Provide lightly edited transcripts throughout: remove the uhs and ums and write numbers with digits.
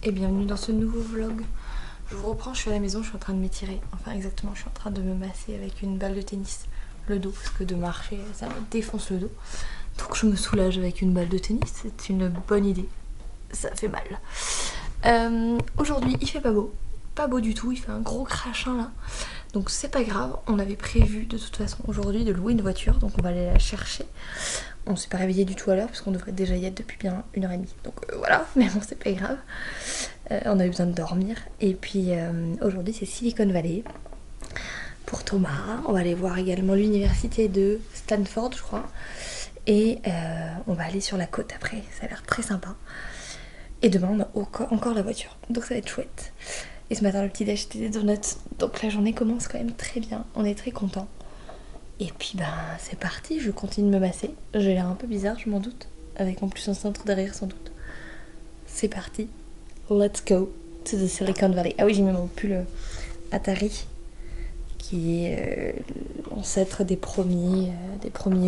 et bienvenue dans ce nouveau vlog. Je vous reprends, je suis à la maison, je suis en train de m'étirer. Enfin exactement, je suis en train de me masser avec une balle de tennis le dos, parce que de marcher ça me défonce le dos. Donc je me soulage avec une balle de tennis, c'est une bonne idée. Ça fait mal. Aujourd'hui il fait pas beau du tout, il fait un gros crachin là. Donc c'est pas grave, on avait prévu de toute façon aujourd'hui de louer une voiture, donc on va aller la chercher. On s'est pas réveillé du tout à l'heure parce qu'on devrait déjà y être depuis bien 1h30. Donc voilà, mais bon c'est pas grave. On a eu besoin de dormir. Et puis aujourd'hui c'est Silicon Valley pour Thomas. On va aller voir également l'université de Stanford je crois. Et on va aller sur la côte après, ça a l'air très sympa. Et demain on a encore la voiture, donc ça va être chouette. Et ce matin le petit déj c'était des donuts, donc la journée commence quand même très bien, on est très contents. Et puis ben c'est parti, je continue de me masser. J'ai l'air un peu bizarre, je m'en doute, avec en plus un cintre derrière sans doute. C'est parti, let's go to the Silicon Valley. Ah oui, j'ai mis mon pull Atari, qui est l'ancêtre des premiers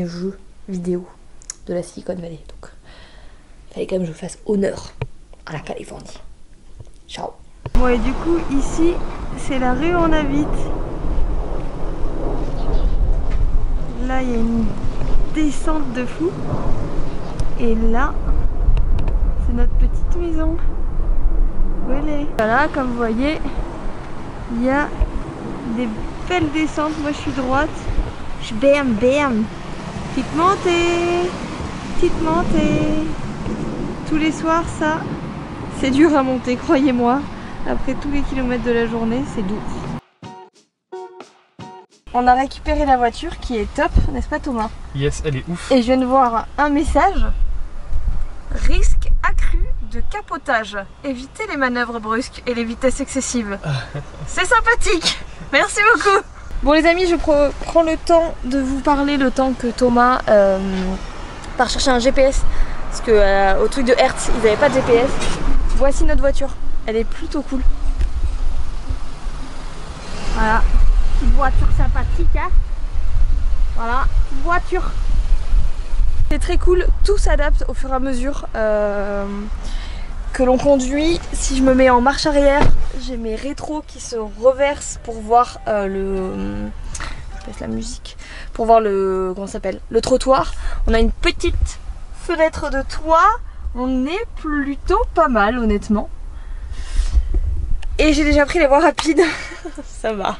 jeux vidéo de la Silicon Valley. Donc il fallait quand même que je fasse honneur à la Californie. Ciao. Bon et du coup ici c'est la rue où on habite. Là il y a une descente de fou. Et là c'est notre petite maison. Où elle est. Voilà, comme vous voyez, il y a des belles descentes. Moi je suis droite. Je bam bam. Petite montée. Petite montée. Tous les soirs ça, c'est dur à monter, croyez-moi. Après tous les kilomètres de la journée, c'est doux. On a récupéré la voiture qui est top, n'est-ce pas Thomas? Yes, elle est ouf. Et je viens de voir un message. Risque accru de capotage. Évitez les manœuvres brusques et les vitesses excessives. C'est sympathique. Merci beaucoup. Bon les amis, je prends le temps de vous parler le temps que Thomas part chercher un GPS. Parce que au truc de Hertz, ils n'avaient pas de GPS. Voici notre voiture. Elle est plutôt cool. Voilà. Petite voiture sympathique, hein. Voilà, petite voiture. C'est très cool, tout s'adapte au fur et à mesure que l'on conduit. Si je me mets en marche arrière, j'ai mes rétros qui se reversent pour voir la musique, pour voir le, comment ça s'appelle, le trottoir. On a une petite fenêtre de toit, on est plutôt pas mal honnêtement. Et j'ai déjà pris les voies rapides, ça va.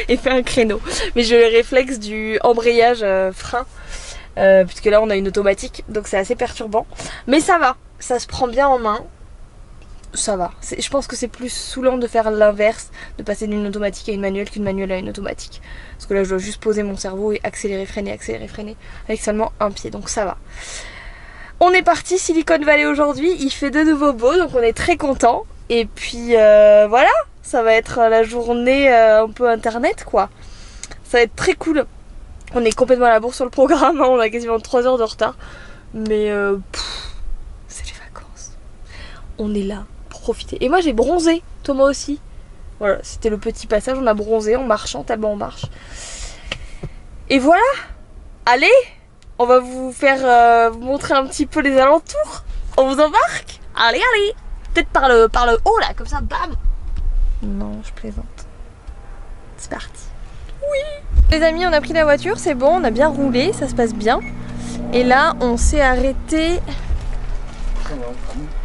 Et fait un créneau. Mais j'ai le réflexe du embrayage frein. Puisque là on a une automatique. Donc c'est assez perturbant. Mais ça va. Ça se prend bien en main. Ça va. Je pense que c'est plus saoulant de faire l'inverse. De passer d'une automatique à une manuelle qu'une manuelle à une automatique. Parce que là je dois juste poser mon cerveau et accélérer, freiner. Avec seulement un pied. Donc ça va. On est parti Silicon Valley aujourd'hui. Il fait de nouveau beau. Donc on est très content. Et puis voilà, ça va être la journée un peu internet quoi. Ça va être très cool. On est complètement à la bourre sur le programme, hein. On a quasiment 3 heures de retard. Mais c'est les vacances. On est là pour profiter. Et moi j'ai bronzé, Thomas aussi. Voilà, c'était le petit passage, on a bronzé en marchant, tellement on marche. Et voilà. Allez, on va vous faire vous montrer un petit peu les alentours. On vous embarque? Allez, allez. Peut-être par le haut là, comme ça, bam. Non, je plaisante. C'est parti. Oui. Les amis, on a pris la voiture, c'est bon, on a bien roulé, ça se passe bien. Et là, on s'est arrêté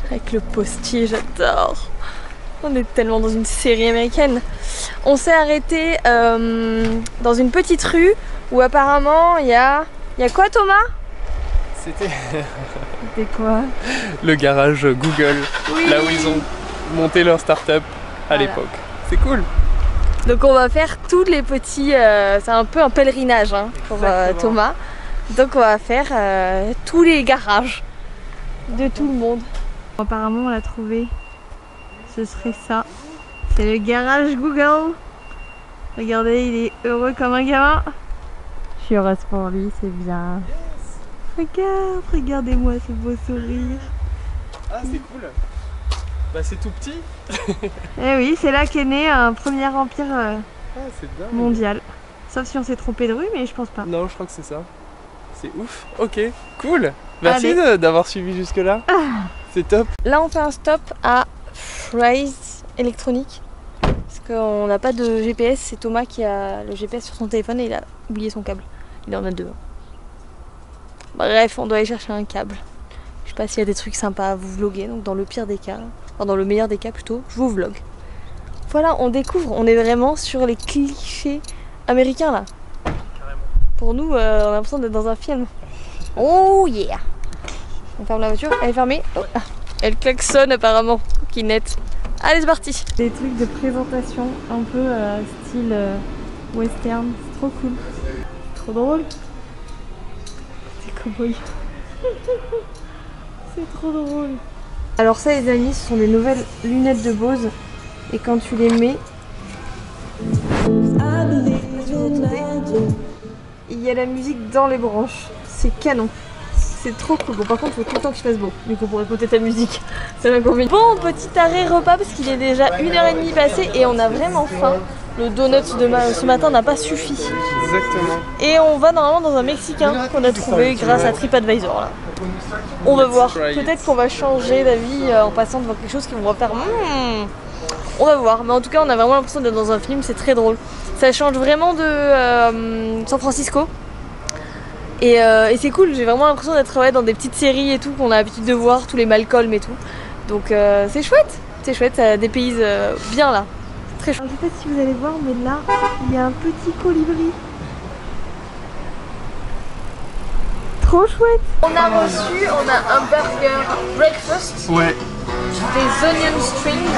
avec le postier, j'adore. On est tellement dans une série américaine. On s'est arrêté dans une petite rue où apparemment il y a quoi Thomas? C'était quoi? Le garage Google, oui. Là où ils ont monté leur start-up à l'époque. C'est cool. Donc on va faire tous les petits, c'est un peu un pèlerinage hein, pour Thomas. Donc on va faire tous les garages de tout le monde. Apparemment on l'a trouvé, ce serait ça. C'est le garage Google. Regardez, il est heureux comme un gamin. Je suis heureuse pour lui, c'est bien. Regarde, regardez-moi ce beau sourire. Ah c'est cool. Bah c'est tout petit. Eh oui, c'est là qu'est né un premier empire mondial. Sauf si on s'est trompé de rue, mais je pense pas. Non, je crois que c'est ça. C'est ouf. Ok, cool. Merci d'avoir suivi jusque là. C'est top. Là on fait un stop à Rise électronique. Parce qu'on n'a pas de GPS, c'est Thomas qui a le GPS sur son téléphone et il a oublié son câble. Il en a 2. Bref, on doit aller chercher un câble. Je sais pas s'il y a des trucs sympas à vous vlogger, donc dans le pire des cas, enfin dans le meilleur des cas plutôt, je vous vlog. Voilà, on découvre, on est vraiment sur les clichés américains là. Carrément. Pour nous, on a l'impression d'être dans un film. Oh yeah! On ferme la voiture, elle est fermée. Oh, ah, elle klaxonne apparemment, coquinette. Allez, c'est parti! Des trucs de présentation un peu style western, c'est trop cool. Trop drôle. C'est cowboy. C'est trop drôle. Alors ça les amis, ce sont des nouvelles lunettes de Bose. Et quand tu les mets, il y a la musique dans les branches. C'est canon. C'est trop cool. Bon par contre, il faut tout le temps qu'il fasse beau. Du coup pour écouter ta musique, c'est l'inconvénient. Bon, petit arrêt repas parce qu'il est déjà 1h30 passé et on a vraiment faim. Le donut de ce matin n'a pas suffi. Exactement. Et on va normalement dans un Mexicain qu'on a trouvé grâce à TripAdvisor là. On va voir. Peut-être qu'on va changer d'avis en passant devant quelque chose qui vont faire on va voir. Mais en tout cas, on a vraiment l'impression d'être dans un film. C'est très drôle. Ça change vraiment de San Francisco. Et c'est cool. J'ai vraiment l'impression d'être dans des petites séries et tout qu'on a l'habitude de voir, tous les Malcolm et tout. Donc c'est chouette. C'est chouette. Ça dépayse bien là. Très chouette. Je sais pas si vous allez voir, mais là, il y a un petit colibri. Trop chouette. On a un burger breakfast. Ouais. Des onion strings.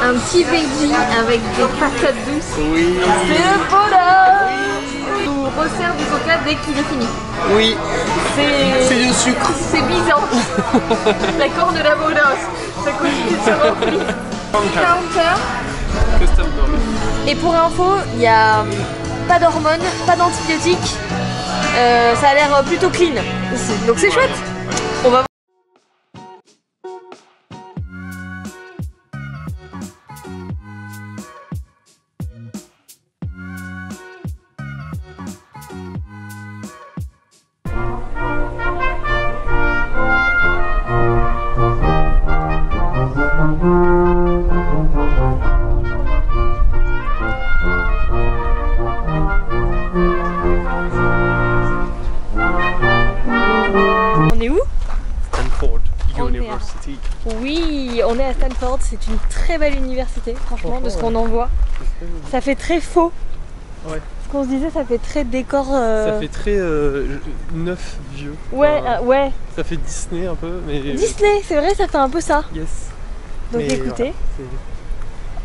Un petit veggie avec des patates douces. Oui. C'est le bonheur. On nous resserre du coca dès qu'il est fini. Oui. C'est du sucre. C'est bizarre. La corde de la bonasse. Ça continue de se remplir. Counter. Custom burger. Et pour info, il n'y a pas d'hormones, pas d'antibiotiques. Ça a l'air plutôt clean. Donc c'est chouette. On va University. Oui, on est à Stanford, c'est une très belle université, franchement, de ce qu'on en voit. Ça fait très faux. Ouais. Ce qu'on se disait, ça fait très décor. Ça fait très neuf, vieux. Ouais, Enfin, ouais. Ça fait Disney un peu, mais. Disney, c'est vrai, ça fait un peu ça. Yes. Donc Mais écoutez,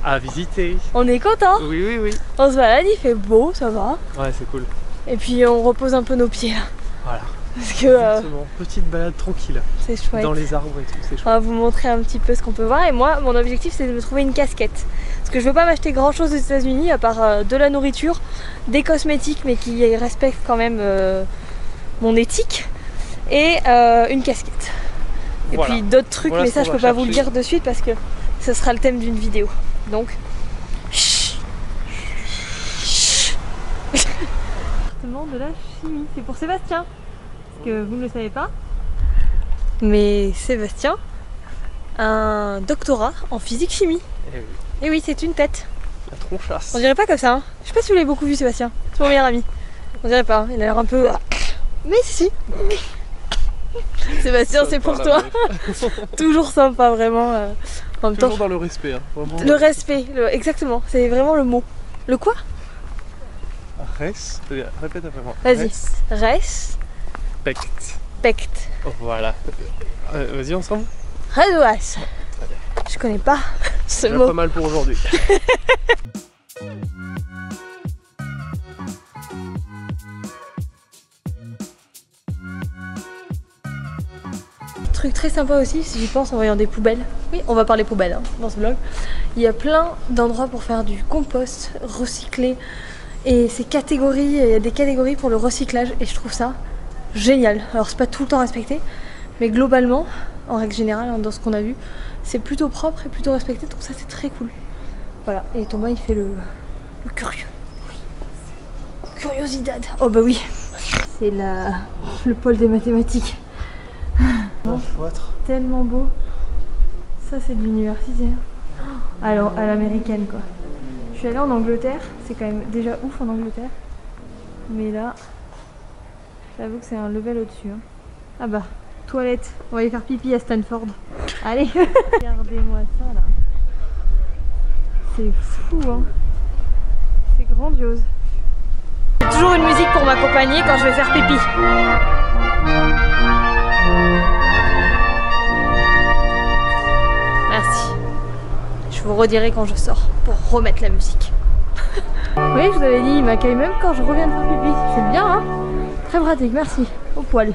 voilà, à visiter. on est content. Oui, oui, oui. On se balade, il fait beau, ça va. Ouais, c'est cool. Et puis on repose un peu nos pieds là. Voilà. Parce que Exactement. Petite balade tranquille. c'est chouette. Dans les arbres et tout, c'est On chouette. va vous montrer un petit peu ce qu'on peut voir. Et moi, mon objectif, c'est de me trouver une casquette. Parce que je veux pas m'acheter grand chose aux États-Unis à part de la nourriture, des cosmétiques, mais qui respectent quand même mon éthique, et une casquette. Et Voilà. puis d'autres trucs, Voilà mais ce ça, qu'on je va peux pas vous le chercher. dire de suite parce que ce sera le thème d'une vidéo. Donc, chut. Chut. Département de la chimie. C'est pour Sébastien. Parce que vous ne le savez pas. Mais Sébastien a un doctorat en physique-chimie. Eh oui. Et oui, c'est une tête. La tronchasse. On dirait pas comme ça. Hein. Je sais pas si vous l'avez beaucoup vu, Sébastien. C'est mon meilleur ami. On dirait pas. Hein. Il a l'air un peu. Mais si. Sébastien, c'est pour toi. Toujours sympa, vraiment. En même temps, Toujours dans le respect. Hein. Vraiment. le respect, exactement. C'est vraiment le mot. Le quoi? Répète après moi. Vas-y. Respect. Respect. Oh, voilà. Vas-y ensemble. Redouas. Je connais pas ce Déjà mot. pas mal pour aujourd'hui. Truc très sympa aussi, si j'y pense en voyant des poubelles. Oui, on va parler poubelles hein, dans ce vlog. Il y a plein d'endroits pour faire du compost, recycler. Et ces catégories, il y a des catégories pour le recyclage et je trouve ça génial. Alors c'est pas tout le temps respecté, mais globalement, en règle générale, hein, dans ce qu'on a vu, c'est plutôt propre et plutôt respecté, donc ça c'est très cool. Voilà, et Thomas il fait le curieux. Curiosidad. Oh bah oui. C'est le pôle des mathématiques. Cloître. Tellement beau. Ça c'est de l'université. Alors à l'américaine quoi. Je suis allée en Angleterre, c'est quand même déjà ouf en Angleterre. Mais là, j'avoue que c'est un level au-dessus. Hein. Ah bah, toilette, on va aller faire pipi à Stanford. Allez. Regardez-moi ça là. C'est fou hein. C'est grandiose. J'ai toujours une musique pour m'accompagner quand je vais faire pipi. Merci. Je vous redirai quand je sors pour remettre la musique. Oui, je vous avais dit, il m'accueille même quand je reviens de faire pipi. C'est bien hein. Très pratique, merci. Au poil.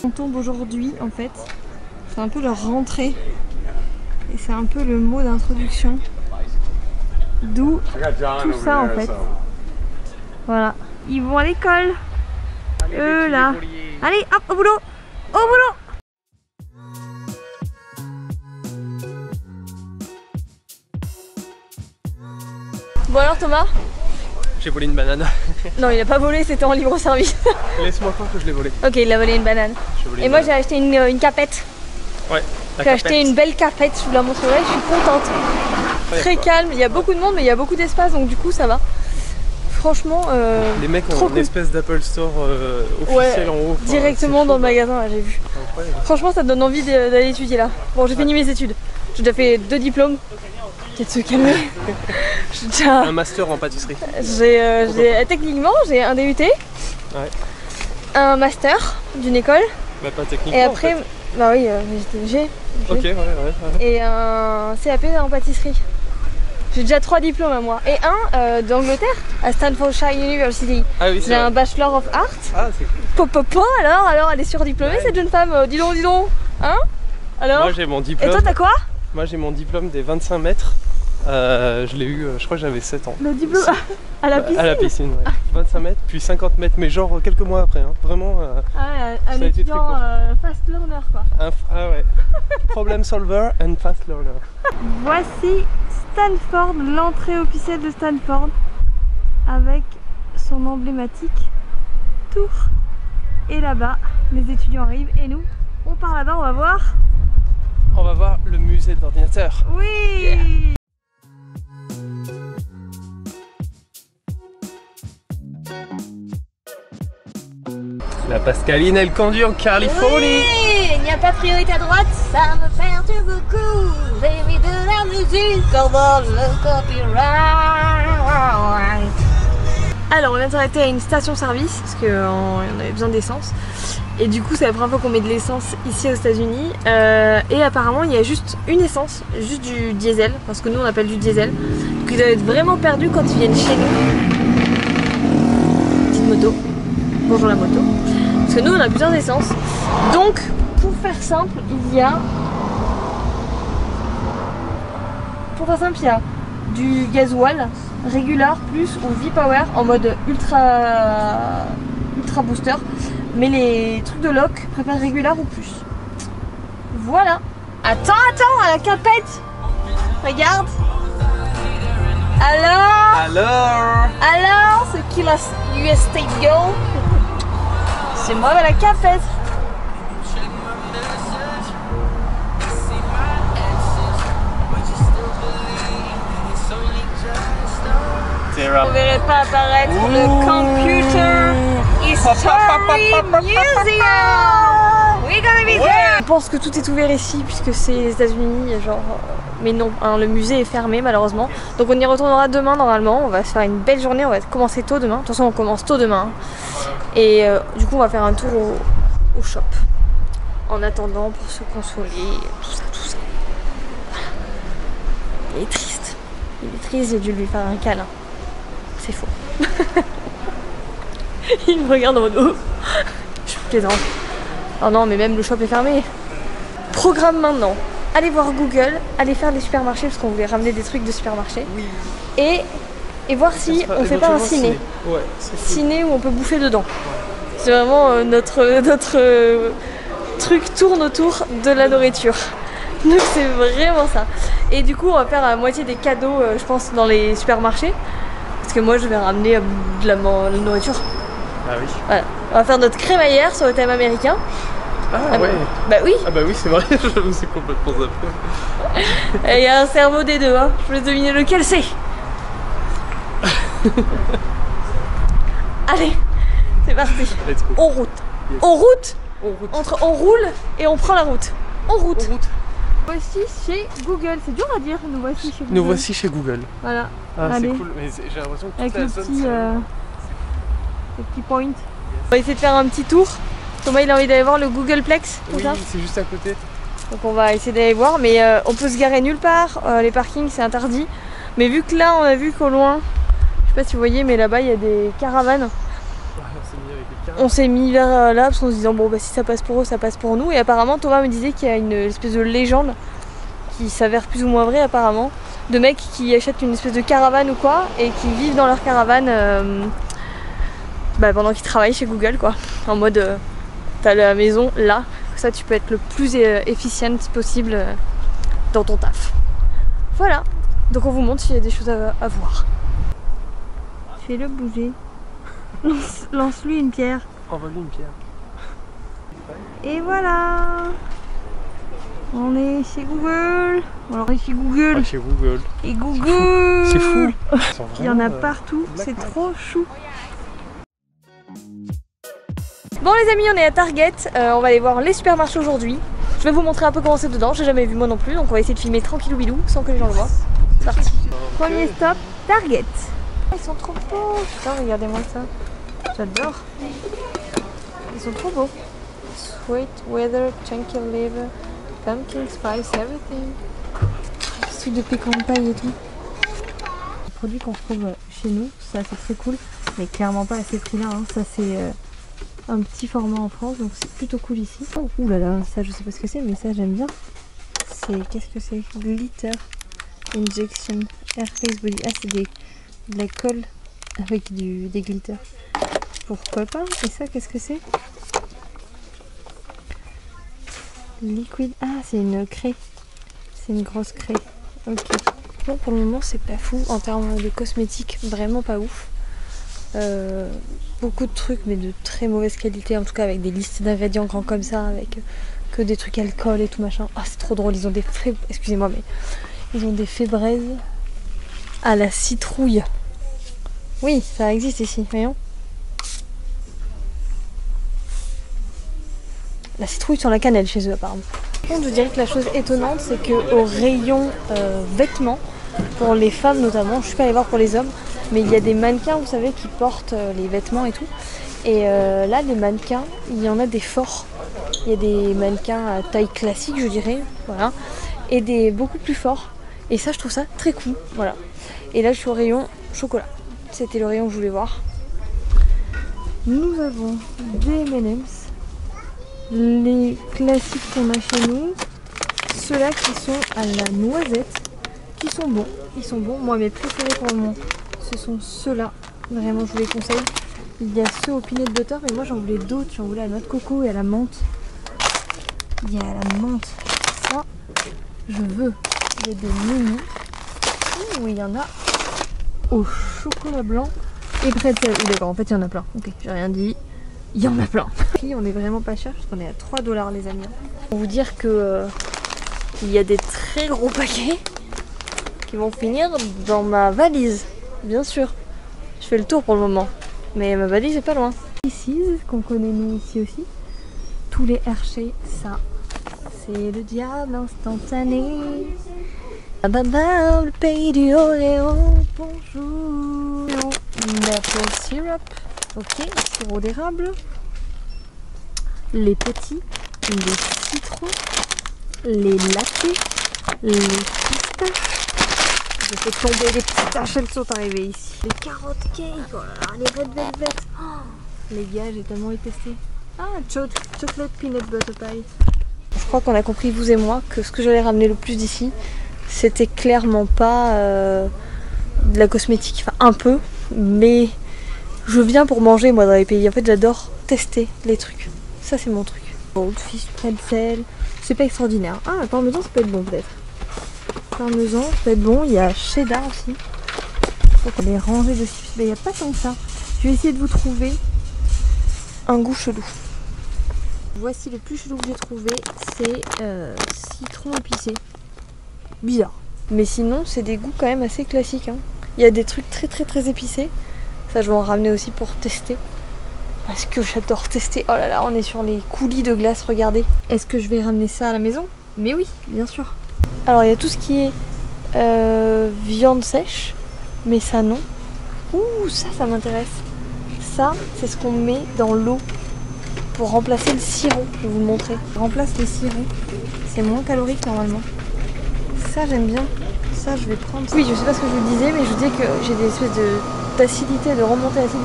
On tombe aujourd'hui en fait, c'est un peu leur rentrée et c'est un peu le mot d'introduction, d'où tout ça en fait. Voilà, ils vont à l'école, eux là, allez hop au boulot, au boulot. Bon alors Thomas? J'ai volé une banane. Non, il a pas volé, c'était en libre service. Laisse-moi croire que je l'ai volé. Ok, il a volé une banane. Et moi j'ai acheté une capette. Ouais. J'ai acheté une belle capette, je vous la montrerai, je suis contente. Très calme, il y a beaucoup de monde mais il y a beaucoup d'espace donc du coup ça va. Franchement, les mecs ont une espèce d'Apple Store officiel en haut. Directement dans le magasin, j'ai vu. Franchement ça donne envie d'aller étudier là. Bon, j'ai fini mes études. J'ai déjà fait 2 diplômes. Peut-être se calmer. Un master en pâtisserie. Techniquement, j'ai un DUT, ouais. Un master d'une école. Bah pas techniquement. Et après, en fait. bah oui, j'ai. Ok, ouais. Et un CAP en pâtisserie. J'ai déjà 3 diplômes à moi. Et un d'Angleterre, à Stanfordshire University. Ah oui, c'est j'ai un Bachelor of Art. Ah, c'est cool. Alors, elle est surdiplômée cette jeune femme. Dis donc. Hein? Alors? Moi j'ai mon diplôme. Et toi, t'as quoi? Moi j'ai mon diplôme des 25 mètres. Je l'ai eu, je crois que j'avais 7 ans. Le diplôme à la piscine? À la piscine, ouais. 25 mètres, puis 50 mètres, mais genre quelques mois après. Hein. Vraiment, un étudiant fast learner quoi. Ah ouais. Problem solver and fast learner. Voici Stanford, l'entrée officielle de Stanford, avec son emblématique tour. Et là-bas, les étudiants arrivent et nous, on part là-bas, on va voir. On va voir le musée d'ordinateurs. Oui, yeah. La Pascaline, elle conduit en Californie. Oui, il n'y a pas de priorité à droite, ça me perturbe beaucoup. J'ai mis de la musique avant le copyright. Alors, on vient de s'arrêter à une station-service parce qu'on avait besoin d'essence. Et du coup, c'est la première fois qu'on met de l'essence ici aux États-Unis. Et apparemment, il y a juste une essence, juste du diesel, parce que nous on appelle du diesel. Donc ils doivent être vraiment perdus quand ils viennent chez nous. Petite moto. Bonjour la moto. Parce que nous on a plusieurs essences. Donc, pour faire simple, il y a du gasoil Regular Plus ou V-Power en mode ultra booster. Mais les trucs de loc préfèrent Regular ou Plus. Voilà. Attends, à la capette. Regarde. Alors, c'est qui la US State Girl? C'est moi à la capette. Vous verrez pas apparaître le Computer History Museum. We're gonna be there. Je pense que tout est ouvert ici puisque c'est les États-Unis, genre. Mais non, hein, le musée est fermé malheureusement. Donc on y retournera demain normalement. On va se faire une belle journée. On va commencer tôt demain. De toute façon, on commence tôt demain. Et du coup, on va faire un tour au shop. En attendant, pour se consoler, tout ça. Voilà. Il est triste. J'ai dû lui faire un câlin. C'est faux. Il me regarde en mode oh. Je plaisante. Oh non, mais même le shop est fermé. Programme maintenant. Allez voir Google, allez faire des supermarchés parce qu'on voulait ramener des trucs de supermarché. Oui. Et voir si on fait pas un ciné. Ouais, ciné où on peut bouffer dedans. Ouais. C'est vraiment notre truc tourne autour de la nourriture. Donc c'est vraiment ça. Et du coup on va faire la moitié des cadeaux je pense dans les supermarchés. Parce que moi je vais ramener de la nourriture. Ah oui. Voilà. On va faire notre crémaillère sur le thème américain. Ah ouais. Bah oui. Ah bah oui c'est vrai, je me suis complètement zappé. Et il y a un cerveau des deux, hein. Je vous laisse deviner lequel c'est. Allez, c'est parti. Let's go. On route. Yes. On route. On route. Entre on roule et on prend la route. On route. On route. Voici chez Google. C'est dur à dire. Nous voici chez Google. Nous voici chez Google. Voilà. Ah c'est Allez. cool, mais j'ai l'impression que Avec toute la le zone petit, c'est- le petit point. On va essayer de faire un petit tour. Thomas il a envie d'aller voir le Googleplex. C'est Oui, ça c'est juste à côté. Donc on va essayer d'aller voir, mais on peut se garer nulle part, les parkings c'est interdit. Mais vu que là on a vu qu'au loin, je sais pas si vous voyez, mais là-bas il y a des caravanes. On s'est mis vers là parce qu'en se disant bon bah si ça passe pour eux, ça passe pour nous. Et apparemment Thomas me disait qu'il y a une espèce de légende qui s'avère plus ou moins vraie apparemment, de mecs qui achètent une espèce de caravane ou quoi et qui vivent dans leur caravane pendant qu'ils travaillent chez Google quoi. En mode t'as la maison là. Ça tu peux être le plus efficient possible dans ton taf. Voilà, donc on vous montre s'il y a des choses à voir. Fais-le bouger. Lance-lui une pierre. Envoie-lui une pierre. Et voilà. On est chez Google. Alors on est chez Google. Ah, chez Google. Et Google. C'est fou. Il y en a partout, c'est trop chou. Bon les amis, on est à Target, on va aller voir les supermarchés aujourd'hui. Je vais vous montrer un peu comment c'est dedans, j'ai jamais vu moi non plus, donc on va essayer de filmer tranquillou bilou sans que les gens le voient. C'est parti. Premier stop, Target. Ils sont trop beaux, putain regardez-moi ça. J'adore. Ils sont trop beaux. Sweet weather, chunky liver, pumpkin spice, everything. Des trucs de pécan de paille et tout. Les produits qu'on retrouve chez nous, ça c'est très cool, mais clairement pas à ces prix-là. Hein. Ça c'est un petit format en France, donc c'est plutôt cool ici. Oh, ouh là là, ça je sais pas ce que c'est, mais ça j'aime bien. C'est, qu'est-ce que c'est? Glitter Injection Air Face Body. Ah, c'est de la colle avec des glitters. Pourquoi pas? Et ça, qu'est-ce que c'est? Liquid. Ah, c'est une craie. C'est une grosse craie. Ok. Bon, pour le moment, c'est pas fou en termes de cosmétiques, vraiment pas ouf. Beaucoup de trucs, mais de très mauvaise qualité, en tout cas avec des listes d'ingrédients grands comme ça, avec que des trucs alcool et tout machin. Ah, c'est trop drôle, ils ont des excusez-moi, mais ils ont des fébraises à la citrouille. Oui, ça existe ici, voyons. La citrouille sur la cannelle chez eux apparemment. Par contre, je dirais que la chose étonnante, c'est qu'au rayon vêtements, pour les femmes notamment, je suis pas allée voir pour les hommes, mais il y a des mannequins, vous savez, qui portent les vêtements et tout. Et là, les mannequins, il y en a des forts. Il y a des mannequins à taille classique, je dirais, voilà, et des beaucoup plus forts. Et ça, je trouve ça très cool, voilà. Et là, je suis au rayon chocolat. C'était le rayon que je voulais voir. Nous avons des M&M's, les classiques qu'on a chez nous, ceux-là qui sont à la noisette, qui sont bons. Ils sont bons. Moi, mes préférés pour le moment, ce sont ceux-là. Vraiment, je vous les conseille. Il y a ceux au peanut butter, mais moi j'en voulais d'autres. J'en voulais à la noix de coco et à la menthe. Il y a la menthe. Ça, je veux. Il y a des mini. Oui, il y en a au chocolat blanc et pretzel. Oui, d'accord, en fait, il y en a plein. Ok, j'ai rien dit. Il y en a plein. On est vraiment pas cher parce qu'on est à 3 $ les amis. Pour vous dire que il y a des très gros paquets qui vont finir dans ma valise. Bien sûr. Je fais le tour pour le moment. Mais ma valise est pas loin. Ici, qu'on connaît nous ici aussi. Tous les Hershey, ça, c'est le diable instantané. Baba, le pays du Oreo, bonjour. Maple syrup, ok, sirop d'érable. Les petits, les citrons, les latés, les pistaches. Je fais tomber les pistaches, elles sont arrivées ici. Les carottes cake, oh là là, les red velvet. Oh, les gars, j'ai tellement envie de tester. Ah, chocolate peanut butter pie. Je crois qu'on a compris, vous et moi, que ce que j'allais ramener le plus d'ici, c'était clairement pas de la cosmétique, enfin un peu, mais je viens pour manger moi dans les pays. En fait, j'adore tester les trucs. Ça, c'est mon truc. Goldfish pretzel, c'est pas extraordinaire. Ah, le parmesan ça peut être bon peut-être. Parmesan ça peut être bon, il y a cheddar aussi. Donc on est rangé de chips, mais il n'y a pas tant que ça. Je vais essayer de vous trouver un goût chelou. Voici le plus chelou que j'ai trouvé, c'est citron épicé. Bizarre. Mais sinon c'est des goûts quand même assez classiques. Hein. Il y a des trucs très épicés. Ça je vais en ramener aussi pour tester. Parce que j'adore tester. Oh là là, on est sur les coulis de glace, regardez. Est-ce que je vais ramener ça à la maison? Mais oui, bien sûr. Alors il y a tout ce qui est viande sèche. Mais ça non. Ouh, ça m'intéresse. Ça, c'est ce qu'on met dans l'eau pour remplacer le sirop. Je vais vous le montrer. Je remplace le sirop. C'est moins calorique normalement. Ça j'aime bien. Ça je vais prendre. Oui, je sais pas ce que je vous disais, mais je vous disais que j'ai des espèces d'acidité, de remontée acide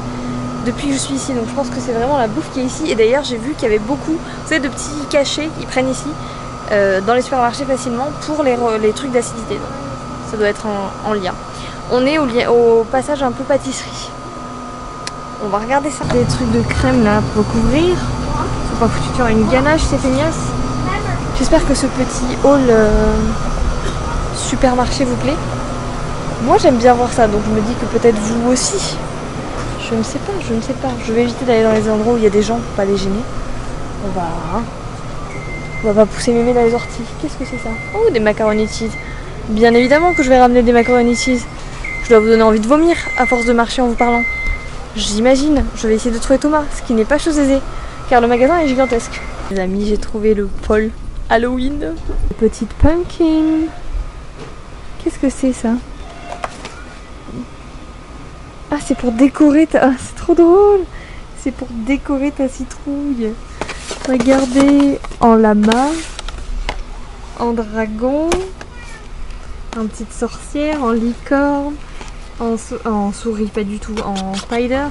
depuis que je suis ici. Donc je pense que c'est vraiment la bouffe qui est ici. Et d'ailleurs j'ai vu qu'il y avait beaucoup, vous savez, de petits cachets qu'ils prennent ici dans les supermarchés facilement pour les trucs d'acidité. Donc ça doit être en lien. On est au passage un peu pâtisserie. On va regarder ça. Des trucs de crème là pour couvrir. C'est pas foutu, tu auras une ganache, c'est feignasse. J'espère que ce petit haul supermarché vous plaît. Moi j'aime bien voir ça, donc je me dis que peut-être vous aussi. Je ne sais pas. Je vais éviter d'aller dans les endroits où il y a des gens pour pas les gêner. On va pas pousser mémé dans les orties. Qu'est-ce que c'est ça? Oh, des macaroni cheese. Bien évidemment que je vais ramener des macaroni cheese. Je dois vous donner envie de vomir à force de marcher en vous parlant. J'imagine. Je vais essayer de trouver Thomas, ce qui n'est pas chose aisée, car le magasin est gigantesque. Les amis, j'ai trouvé le pôle Halloween. Petite pumpkin. Qu'est-ce que c'est ça? Ah, c'est pour décorer ta... Ah, c'est trop drôle. C'est pour décorer ta citrouille. Regardez, en lama, en dragon, en petite sorcière, en licorne, en souris, pas du tout, en spider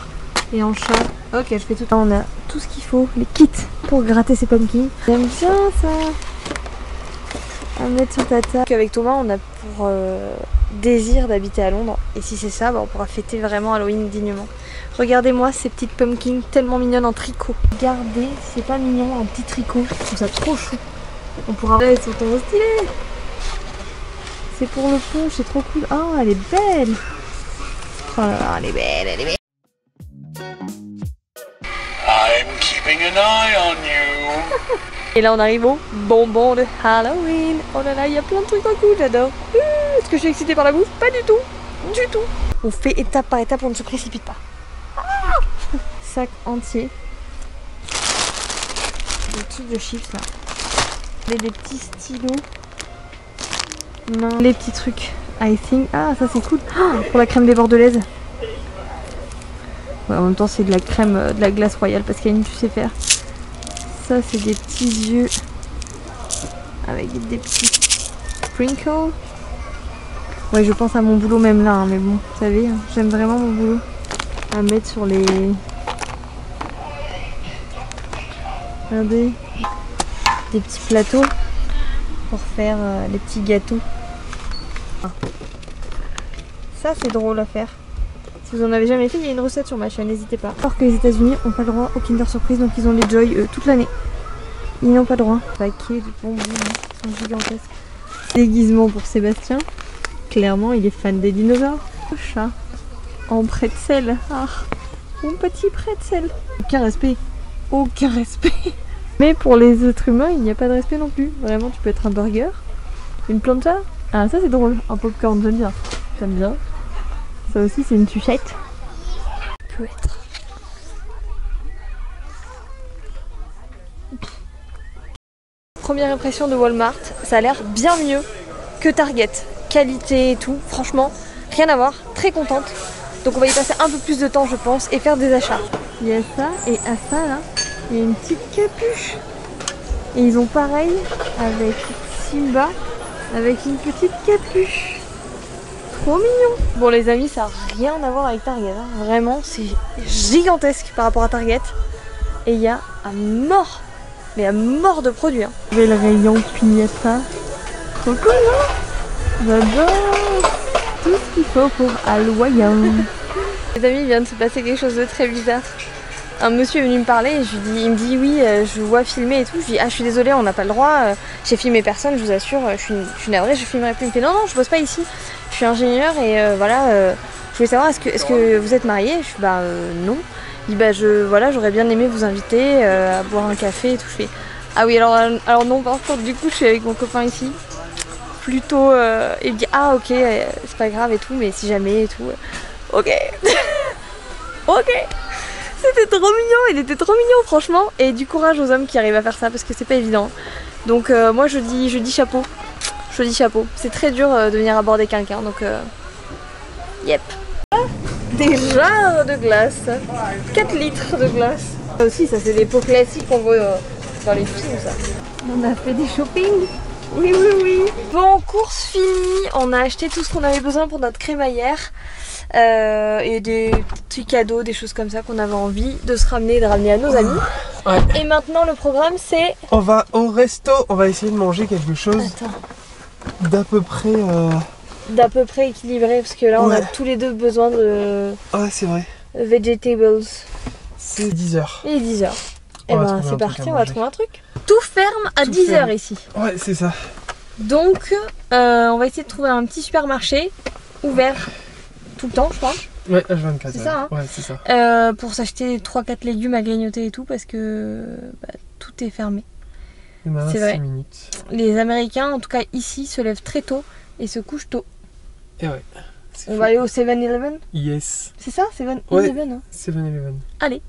et en chat. Ok, je fais tout. On a tout ce qu'il faut, les kits pour gratter ces pumpkins. J'aime bien ça. À mettre sur ta table. Avec Thomas, on a pour désir d'habiter à Londres. Et si c'est ça, bah, on pourra fêter vraiment Halloween dignement. Regardez-moi ces petites pumpkins tellement mignonnes en tricot. Regardez, c'est pas mignon en petit tricot. Je trouve ça trop chou. On pourra... Elles sont trop stylées. C'est pour le punch, c'est trop cool. Oh, elle est belle. Oh là là, elle est belle, elle est belle. I'm keeping an eye on you. Et là on arrive au bonbon de Halloween. Oh là là, il y a plein de trucs en cool, j'adore. Est-ce que je suis excitée par la bouffe? Pas du tout. Du tout. On fait étape par étape, on ne se précipite pas. Sac entier. Des trucs de chips là. Et des petits stylos. Non. Les petits trucs. I think. Ah, ça c'est cool. Oh, pour la crème des bordelaises. Ouais, en même temps c'est de la crème, de la glace royale parce qu'Annie tu sais faire. Ça c'est des petits yeux avec des petits sprinkles. Ouais, je pense à mon boulot même là, hein, mais bon, vous savez, hein, j'aime vraiment mon boulot. À mettre sur les... Regardez, des petits plateaux pour faire les petits gâteaux. Ah. Ça c'est drôle à faire. Si vous en avez jamais fait, il y a une recette sur ma chaîne, n'hésitez pas. Alors que les États-Unis n'ont pas le droit au Kinder Surprise, donc ils ont les Joy toute l'année. Ils n'ont pas le droit. Paquet de bonbons, ils sont gigantesques. Déguisement pour Sébastien. Clairement, il est fan des dinosaures. Le chat en pretzel. Ah, mon petit pretzel. Aucun respect. Aucun respect. Mais pour les êtres humains, il n'y a pas de respect non plus. Vraiment, tu peux être un burger, une planta. Ah, ça c'est drôle. Un popcorn, j'aime bien. J'aime bien. Ça aussi, c'est une sucette. Peut être. Première impression de Walmart, ça a l'air bien mieux que Target. Qualité et tout, franchement, rien à voir. Très contente. Donc on va y passer un peu plus de temps, je pense, et faire des achats. Il y a ça, et à ça, là, il y a une petite capuche. Et ils ont pareil avec Simba, avec une petite capuche. Trop mignon. Bon les amis, ça n'a rien à voir avec Target, hein. Vraiment c'est gigantesque par rapport à Target. Et il y a à mort, mais à mort de produits, hein. Vous avez le rayon pignata. Trop cool, hein. J'adore. Tout ce qu'il faut pour Halloween. Les amis, il vient de se passer quelque chose de très bizarre. un monsieur est venu me parler et il me dit oui, je vois filmer et tout. Je lui dis ah, je suis désolée, on n'a pas le droit. J'ai filmé personne, je vous assure. Je suis navrée, je filmerai plus. Il me fait non, non, je bosse pas ici. Je suis ingénieur et voilà. Je voulais savoir, est-ce que vous êtes mariés? Je suis bah non. Il dit bah voilà, j'aurais bien aimé vous inviter à boire un café et tout. Je fais ah oui, alors non, par contre, du coup, je suis avec mon copain ici. Plutôt, il me dit ah ok, c'est pas grave et tout, mais si jamais et tout. Ok. Ok. C'était trop mignon, il était trop mignon franchement. Et du courage aux hommes qui arrivent à faire ça parce que c'est pas évident. Donc moi je dis chapeau. Je dis chapeau. C'est très dur de venir aborder quelqu'un, donc yep. Des jarres de glace. 4 litres de glace. Ça aussi, ça c'est des pots classiques qu'on voit dans les films, ça. On a fait des shopping. Oui, oui, oui. Bon, course finie. On a acheté tout ce qu'on avait besoin pour notre crémaillère. Et des petits cadeaux, des choses comme ça qu'on avait envie de se ramener, de ramener à nos amis. Ouais. Et maintenant le programme c'est... On va au resto, on va essayer de manger quelque chose d'à peu près équilibré parce que là on a tous les deux besoin de... Ouais, c'est vrai. Vegetables. C'est 10h. Et 10h. Et ben c'est parti, on va trouver un truc. Tout ferme à 10h ici. Ouais, c'est ça. Donc on va essayer de trouver un petit supermarché ouvert tout le temps, je pense. Ouais, H24. C'est ça, hein. Ouais, c'est ça. Pour s'acheter 3-4 légumes à grignoter et tout, parce que tout est fermé. C'est vrai. 6 minutes. Les Américains, en tout cas ici, se lèvent très tôt et se couchent tôt. Et ouais. On va aller au 7-Eleven? Yes. C'est ça, 7-Eleven, Ouais. hein. 7-Eleven. Allez.